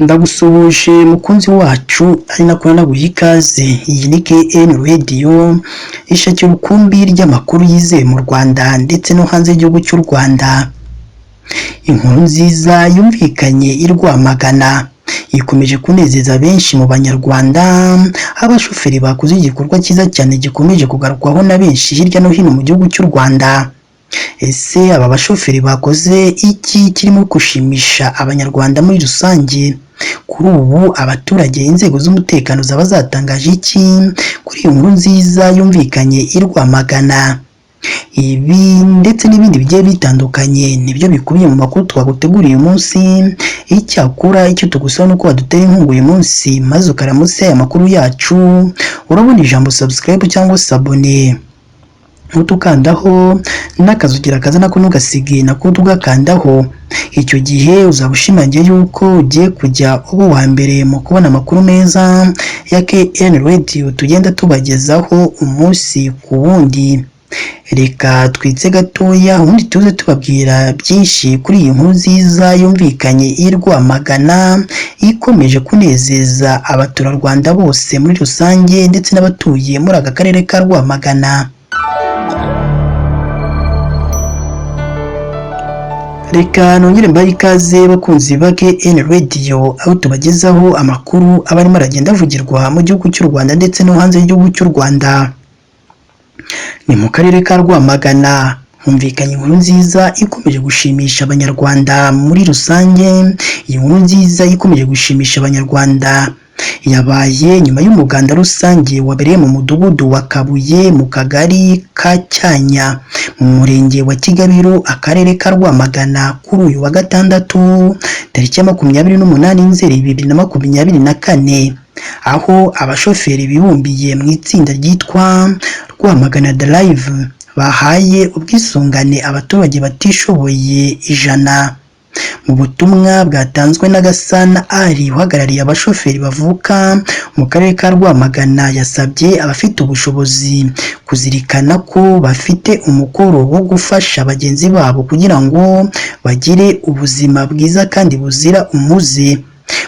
Ndagusuhuje mukunzi wacu ari nako naguha ikaze. Iyi ni KN Radio ishakira urukumbi ry'amakuru yizewe mu Rwanda ndetse no hanze y'igihugu cy'u Rwanda. Inkuru nziza yumvikanye i Rwamagana ikomeje kunezeza benshi mu banyarwanda. Abashoferi bakoze igikorwa cyiza cyane gikomeje kugarukwaho na benshi hirya no hino mu gihugu cy'u Rwanda. Ese aba bashoferi bakoze iki kirimo gushimisha abanyarwanda muri rusange? Kuri ubu abaturage, inzego z'umutekano zaba zatangaje iki kuri iyo nkuru nziza yumvikanye i Rwamagana? Ibi ndetse n'ibindi bigiye bitandukanye nibyo bikubiye mu makuru twaguteguriye uyu munsi. Icyakora icyo tugusaba nuko wadutera inkunga uyu munsi maze ukaramutse aya makuru yacu. Urabona ijambo subscribe cyangwa se abone, ntutukandaho n'akazugira kaza nako ntugasige nako tugakandaho. Icyo gihe uzaba ushimangiye yuko ugiye kujya uba uwa mbere mu kubona amakuru meza ya KN Radio tugenda tubagezaho umunsi ku wundi. Reka twitse gatoya ubundi tuze tubabwira byinshi kuri iyi nkuru nziza yumvikanye i Rwamagana ikomeje kunezeza abaturarwanda bose muri rusange ndetse n'abatuye muri aka karere ka Rwamagana. Reka nongere mbaye ikaze bakunzi ba KN Radio aho tubagezaho amakuru aba arimo aragenda avugirwa mu gihugu cy'u Rwanda ndetse no hanze y'igihugu cy'u Rwanda. Ni mu karere ka Rwamagana humvikanye inkuru nziza ikomeje gushimisha abanyarwanda muri rusange. Iyi nkuru nziza ikomeje gushimisha abanyarwanda yabaye nyuma y'umuganda rusange wabereye mu mudugudu wa Kabuye mu kagari ka Cyanya mu murenge wa Kigabiro akarere ka Rwamagana kuri uyu wa gatandatu tariki ya 28 Nzeri 2024, aho abashoferi bibumbiye mu itsinda ryitwa Rwamagana Drive bahaye ubwisungane abaturage batishoboye 100. Mu butumwa bwatanzwe na Gasana Ali uhagarariye abashoferi bavuka mu karere ka Rwamagana, yasabye abafite ubushobozi kuzirikana ko bafite umukoro wo gufasha bagenzi babo kugira ngo bagire ubuzima bwiza kandi buzira umuze.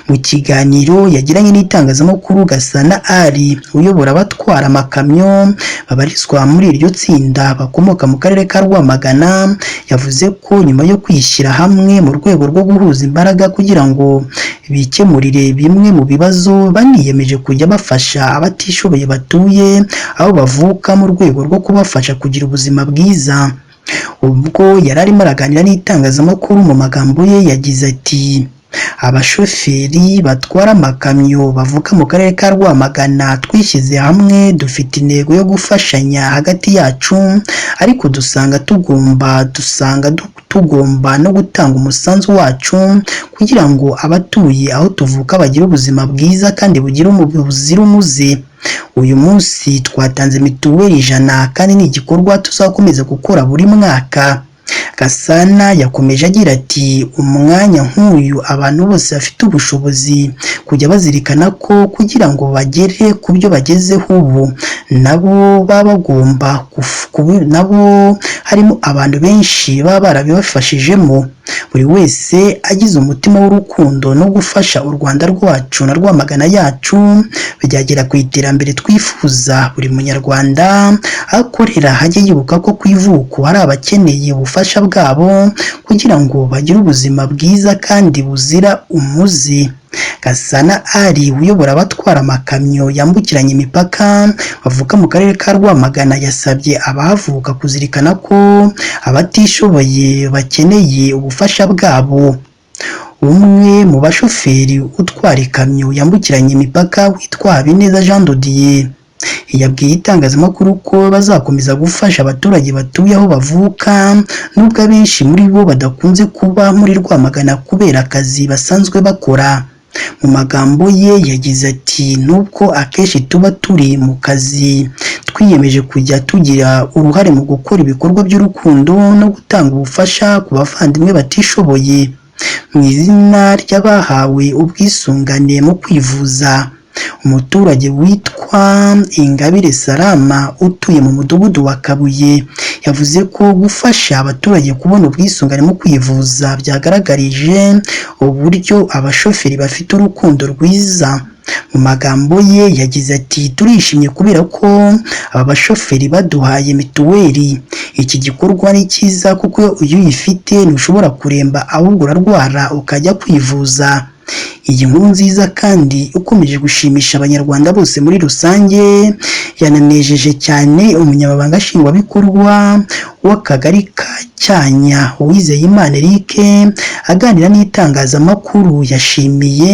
Mu kiganiro yagiranye n'itangazamakuru, Gasana Ali uyobora abatwara amakamyo babarizwa muri iryo tsinda bakomoka mu karere ka Rwamagana yavuze ko nyuma yo kwishyira hamwe mu rwego rwo guhuza imbaraga kugira ngo bikemurire bimwe mu bibazo, baniyemeje kujya bafasha abatishoboye batuye aho bavuka mu rwego rwo kubafasha kugira ubuzima bwiza. Ubwo yari arimo araganira n'itangazamakuru mu magambo ye yagize ati: abashoferi batwara amakamyo bavuka mu karere ka Rwamagana twishyize hamwe, dufite intego yo gufashanya hagati yacu, ariko dusanga tugomba no gutanga umusanzu wacu kugira ngo abatuye aho tuvuka bagire ubuzima bwiza kandi buzira umuze. Uyu munsi twatanze mituweli 100 kandi ni igikorwa tuzakomeza gukora buri mwaka. Gasana yakomeje agira ati: umwanya nk'uyu abantu bose bafite ubushobozi kujya bazirikana ko kugira ngo bagere ku byo bagezeho ubu nabo baba bagomba nabo harimo abantu benshi baba barabibafashijemo. Buri wese agize umutima w'urukundo no gufasha u Rwanda rwacu na Rwamagana yacu byagera ku iterambere twifuza. Buri munyarwanda akorera hajye yibuka ko ku ivuko hari abakeneye ubufasha bwabo kugira ngo bagire ubuzima bwiza kandi buzira umuze. Gasana Ali uyobora abatwara amakamyo yambukiranya imipaka bavuka mu karere ka Rwamagana yasabye abahavuka kuzirikana ko abatishoboye bakeneye ubufasha bwabo. Umwe mu bashoferi utwara ikamyo yambukiranya imipaka witwa Habineza Jean Dodier yabwiye itangazamakuru ko bazakomeza gufasha abaturage batuye aho bavuka nubwo abenshi muri bo badakunze kuba muri Rwamagana kubera akazi basanzwe bakora. Mu magambo ye yagize ati: nubwo akenshi tuba turi mu kazi, twiyemeje kujya tugira uruhare mu gukora ibikorwa by'urukundo no gutanga ubufasha ku bavandimwe batishoboye. Mu izina ry'abahawe ubwisungane mu kwivuza, umuturage witwa Ingabire Salama utuye mu mudugudu wa Kabuye yavuze ko gufasha abaturage kubona ubwisungane mu kwivuza byagaragarije uburyo abashoferi bafite urukundo rwiza. Mu magambo ye yagize ati turishimye kubera ko aba bashoferi baduhaye mituweli. Iki gikorwa ni cyiza kuko iyo uyifite ntushobora kuremba ahubwo urarwara ukajya kwivuza. Iyi nkuru nziza kandi ukomeje gushimisha abanyarwanda bose muri rusange yananejeje cyane umunyamabanga nshingwabikorwa w'akagari ka Cyanya Uwizeyimana Eric aganira n'itangazamakuru. Yashimiye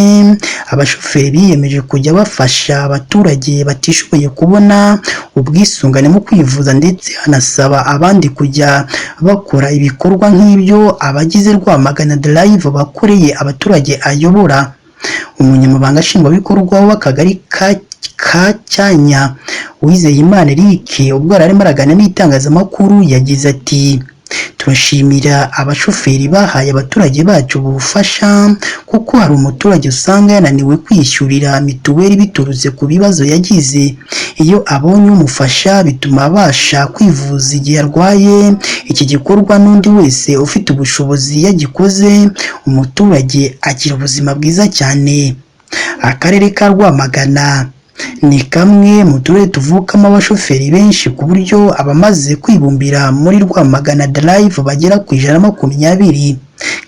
abashoferi biyemeje kujya bafasha abaturage batishoboye kubona ubwisungane mu kwivuza, ndetse anasaba abandi kujya bakora ibikorwa nk'ibyo abagize Rwamagana Drive bakoreye abaturage ayobora. Umunyamabanga nshingwabikorwa w'akagari ka Cyanya Uwizeyimana Eric ubwo arimo araganira n'itangazamakuru yagize ati turashimira abashoferi bahaye abaturage bacu ubufasha, kuko hari umuturage usanga yananiwe kwishyurira mituweli biturutse ku bibazo yagize. Iyo abonye umufasha bituma abasha kwivuza igihe arwaye. Iki gikorwa n'undi wese ufite ubushobozi yagikoze, umuturage agira ubuzima bwiza cyane. Akarere ka Rwamagana ni kamwe mu turere tuvukamo abashoferi benshi ku buryo abamaze kwibumbira muri Rwamagana Drive bagera ku 120,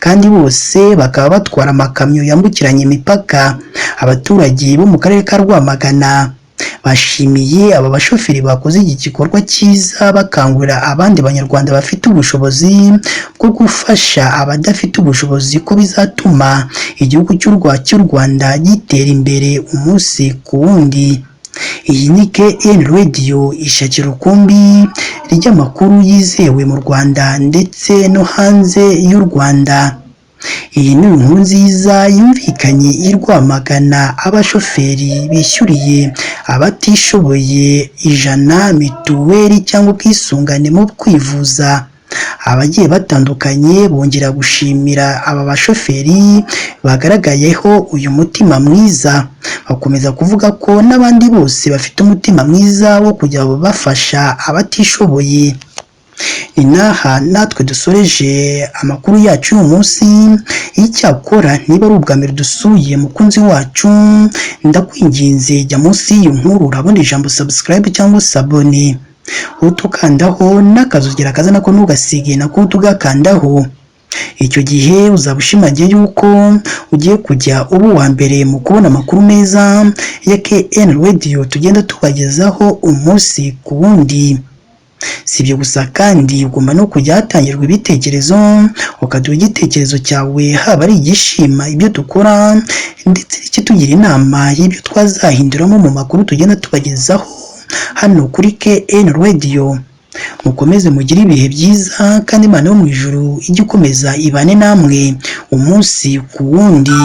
kandi bose bakaba batwara amakamyo yambukiranya imipaka. Abaturage bo mu karere ka Rwamagana bashimiye aba bashoferi bakoze iki gikorwa cyiza, bakangurira abandi banyarwanda bafite ubushobozi bwo gufasha abadafite ubushobozi ko bizatuma igihugu cy'u Rwanda gitera imbere umunsi ku wundi. Iyi ni KN Radio, ishakira urukumbi ry'amakuru yizewe mu Rwanda ndetse no hanze y'u Rwanda. Iyi ni inkuru nziza yumvikanye i Rwamagana, abashoferi bishyuriye abatishoboye 100 mituweli cyangwa ubwisungane mu kwivuza. Abagiye batandukanye bongera gushimira aba bashoferi bagaragayeho uyu mutima mwiza, bakomeza kuvuga ko n'abandi bose bafite umutima mwiza wo kujya bafasha abatishoboye. Ni naha natwe dusoreje amakuru yacu uyu munsi. Icyakora niba ari ubwa mbere dusuye mukunzi wacu, ndakwinginze jya munsi y'iyo nkuru urabona ijambo subscribe cyangwa sabone, utukandaho n'akazogera kaza nako ntugasige nako tugakandaho. Icyo gihe uzaba ushimangiye yuko ugiye kujya uba uwa mbere mu kubona amakuru meza ya KN Radio tugenda tubagezaho umunsi ku wundi. Si ibyo gusa kandi ugomba no kujya hatangirwa ibitekerezo, ukaduha igitekerezo cyawe, haba ari igishima ibyo dukora ndetse n'ikitugira inama y'ibyo twazahinduramo mu makuru tugenda tubagezaho hano kuri KN Radio. Mukomeze mugire ibihe byiza kandi Imana yo mu ijuru ijye ikomeza ibane namwe umunsi ku wundi.